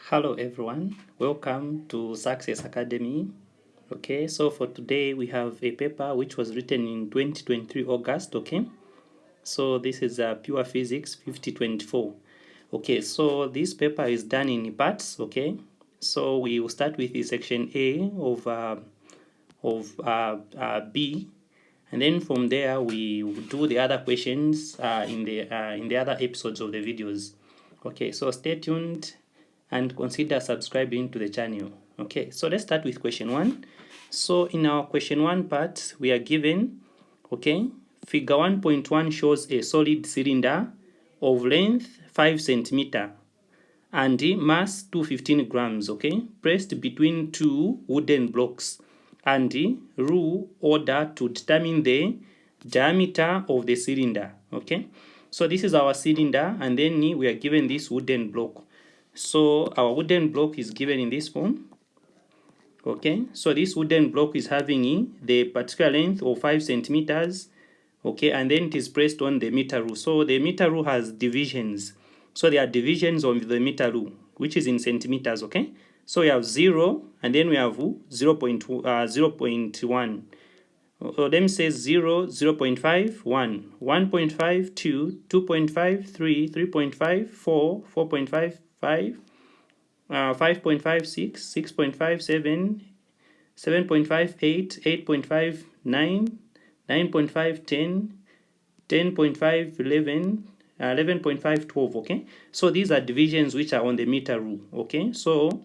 Hello everyone, welcome to Success Academy. Okay, so for today we have a paper which was written in 2023 August. Okay, so this is Pure Physics 5024. Okay, so this paper is done in parts. Okay, so we will start with the section A of B, and then from there we will do the other questions in the other episodes of the videos. Okay, so stay tuned and consider subscribing to the channel. Okay, so let's start with question 1. So in our question 1 part, we are given, okay, figure 1.1 shows a solid cylinder of length 5 centimeter and mass 215 grams, okay, placed between two wooden blocks, and rule order to determine the diameter of the cylinder. Okay, so this is our cylinder, and then we are given this wooden block. So our wooden block is given in this form. Okay, so this wooden block is having the particular length of 5 centimeters. Okay, and then it is placed on the meter rule. So the meter rule has divisions. So there are divisions of the meter rule, which is in centimeters. Okay, so we have 0, and then we have 0.1. Let me say 0, 0.5, 1, 1.5, 2, 2.5, 3, 3.5, 4, 4.5, 5, 5.5, 6, 6.5, 7, 7.5, 8, 8.5, 9, 9.5, 10, 10.5, 11, 11.5, 12. Okay, so these are divisions which are on the meter rule. Okay, so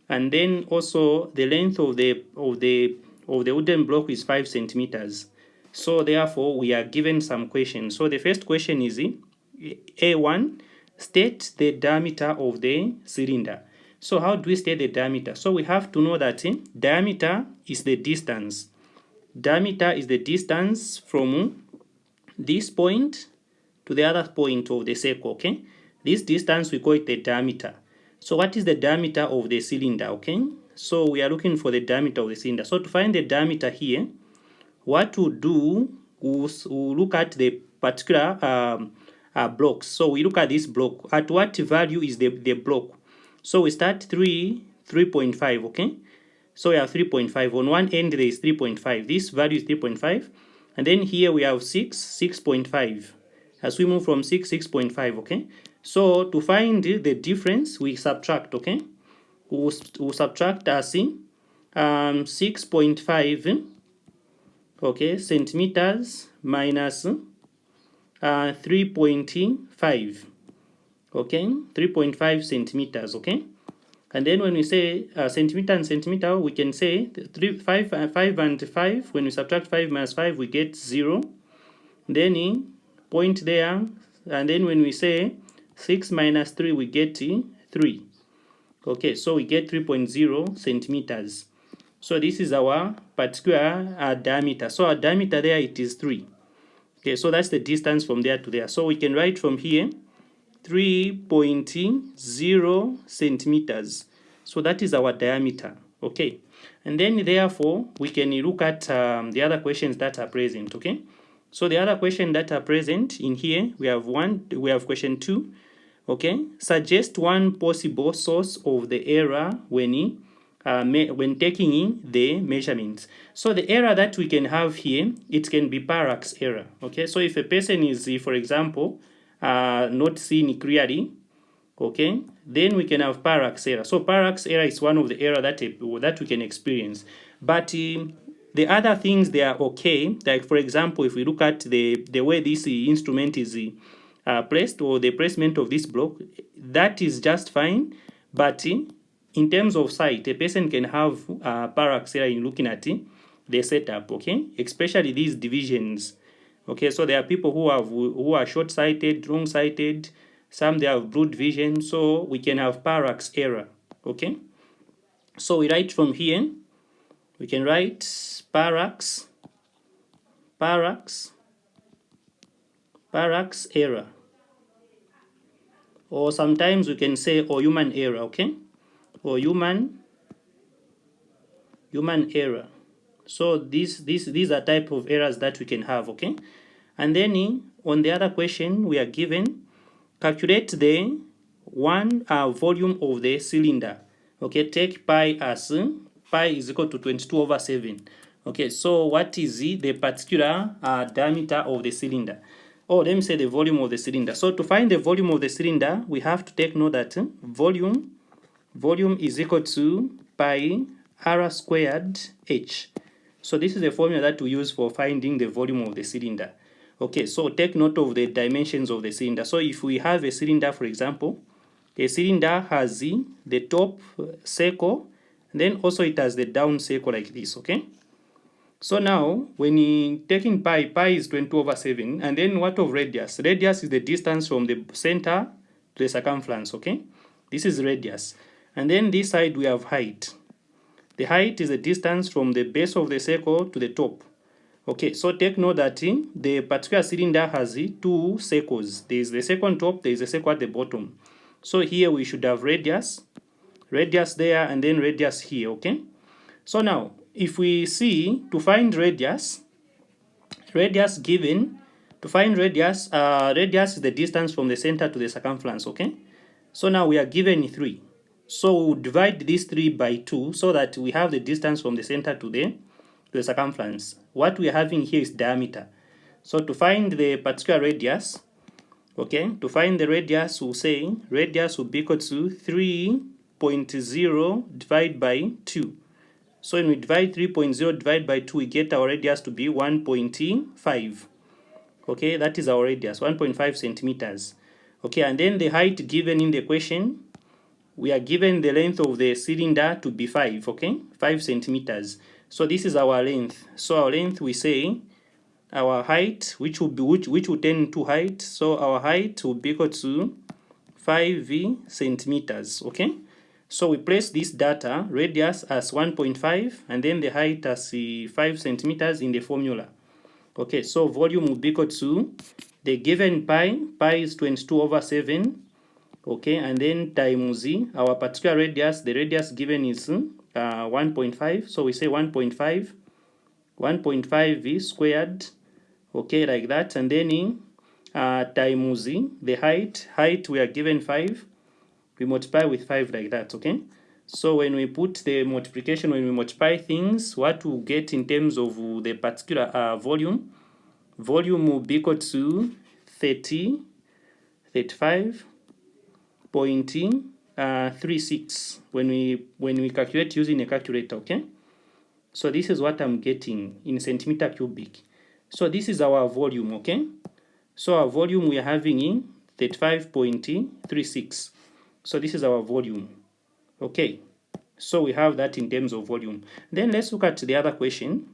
and then also the length of the wooden block is 5 centimeters. So therefore we are given some questions. So the first question is A1, state the diameter of the cylinder. So how do we state the diameter? So we have to know that diameter is the distance. Diameter is the distance from this point to the other point of the circle. Okay, this distance we call it the diameter. So what is the diameter of the cylinder? Okay, so we are looking for the diameter of the cylinder. So to find the diameter here, what we'll do, we'll look at the particular blocks. So we look at this block. At what value is the block? So we start 3.5. Okay, so we have 3.5. On one end there is 3.5. This value is 3.5, and then here we have 6.5. As we move from 6.5. Okay, so to find the difference, we subtract. Okay, we'll subtract as 6.5, okay, centimeters minus 3.5. Okay, 3.5 centimeters. Okay, and then when we say centimeter and centimeter, we can say 5 and 5. When we subtract 5 minus 5, we get 0. Then point there, and then when we say 6 minus 3, we get 3. Okay, so we get 3.0 centimeters. So this is our particular diameter. So our diameter there, it is 3. Okay, so that's the distance from there to there. So we can write from here 3.0 centimeters. So that is our diameter. Okay, and then therefore we can look at the other questions that are present. Okay, so the other questions that are present in here, we have question 2. Okay, suggest one possible source of the error when taking in the measurements. So the error that we can have here, it can be parallax error. Okay, so if a person is, for example, not seeing clearly, okay, then we can have parallax error. So parallax error is one of the error that we can experience. But the other things, they are okay. Like for example, if we look at the way this instrument is placed, or the placement of this block, that is just fine. But in terms of sight, a person can have parallax error in looking at the setup. Okay, especially these divisions. Okay, so there are people who are short-sighted, long-sighted. Some they have blurred vision, so we can have parallax error. Okay, so we write from here. We can write parallax error, or sometimes we can say human error. Okay, or human error. So these are type of errors that we can have. Okay, and then on the other question we are given, calculate the volume of the cylinder. Okay, take pi as pi is equal to 22/7. Okay, so what is the particular diameter of the cylinder? Or let me say the volume of the cylinder. So to find the volume of the cylinder, we have to take note that volume is equal to pi r squared h. So this is the formula that we use for finding the volume of the cylinder. Okay, so take note of the dimensions of the cylinder. So if we have a cylinder, for example, a cylinder has the top circle, then also it has the down circle like this, okay? So now, when you taking pi is 20/7, and then what of radius? Radius is the distance from the center to the circumference, okay? This is radius. And then this side we have height. The height is the distance from the base of the circle to the top. Okay, so take note that the particular cylinder has two circles. There is the circle on top, there is a circle at the bottom. So here we should have radius there, and then radius here, okay? So now, if we see to find radius given, radius is the distance from the center to the circumference, okay? So now we are given 3. So we'll divide this 3 by 2 so that we have the distance from the center to the circumference. What we are having here is diameter. So to find the particular radius, okay, to find the radius, we'll say radius will be equal to 3.0 divided by 2. So when we divide 3.0 divided by 2, we get our radius to be 1.5. Okay, that is our radius, 1.5 centimeters. Okay, and then the height given in the question, we are given the length of the cylinder to be 5, okay, 5 centimeters. So this is our length. So our length, we say our height, which will turn to height. So our height will be equal to 5 centimeters, okay? So we place this data, radius as 1.5, and then the height as 5 centimeters in the formula. Okay, so volume will be equal to the given pi is 22/7, okay, and then times our particular radius, the radius given is 1.5, so we say 1.5 squared, okay, like that, and then times the height we are given 5, we multiply with 5 like that, okay? So when we put the multiplication, when we multiply things, what we get in terms of the particular volume will be equal to 35.36 when we calculate using a calculator, okay? So this is what I'm getting in centimeter cubic. So this is our volume, okay? So our volume we are having in 35.36. So this is our volume, okay? So we have that in terms of volume. Then let's look at the other question.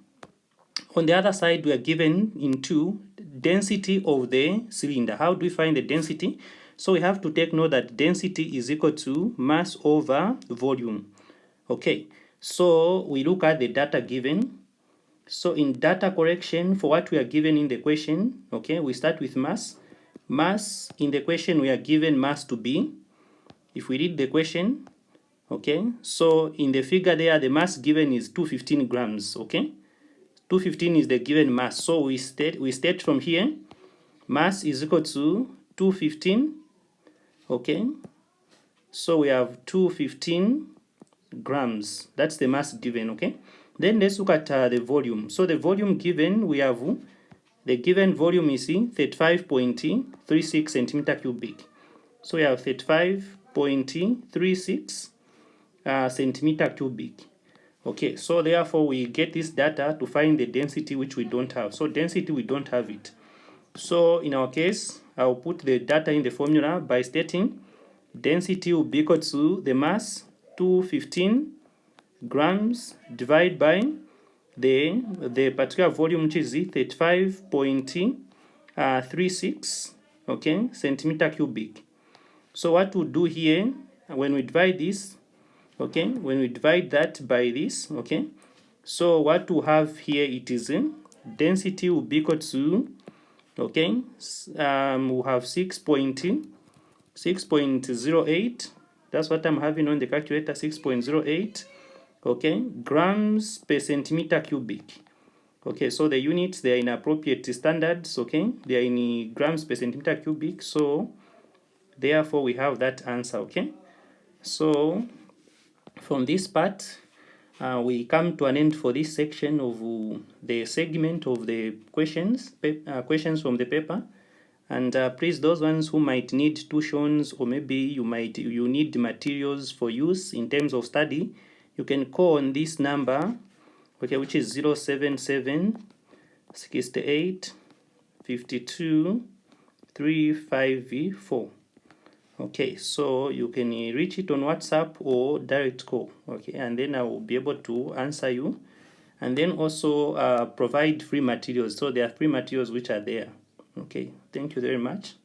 On the other side, we are given into density of the cylinder. How do we find the density? So we have to take note that density is equal to mass over volume, okay? So we look at the data given. So in data correction, for what we are given in the question, okay, we start with mass. Mass in the question, we are given mass to be, if we read the question, okay, so in the figure there, the mass given is 215 grams, okay? 215 is the given mass. So we state from here, mass is equal to 215, okay? So we have 215 grams. That's the mass given, okay? Then let's look at the volume. So the volume given, we have, the given volume is 35.36 centimeter cubic. So we have 35.36 centimeter cubic. Okay, so therefore we get this data to find the density, which we don't have. So density, we don't have it. So in our case, I'll put the data in the formula by stating density will be equal to the mass, 215 grams, divided by the particular volume, which is 35.36, okay, centimeter cubic. So what we'll do here, when we divide this, okay, when we divide that by this, okay, so what we have here, it is density will be equal to, okay, we'll have 6.08. That's what I'm having on the calculator, 6.08, okay, grams per centimeter cubic. Okay, so the units, they are in appropriate standards, okay, they are in grams per centimeter cubic. So Therefore, we have that answer. Okay, so from this part, we come to an end for this section of the segment of the questions from the paper. And please, those ones who might need tuitions, or maybe you need materials for use in terms of study, you can call on this number, okay, which is 077 68 52 35V4. Okay, so you can reach it on WhatsApp or direct call. Okay, and then I will be able to answer you, and then also provide free materials. So there are free materials which are there. Okay, thank you very much.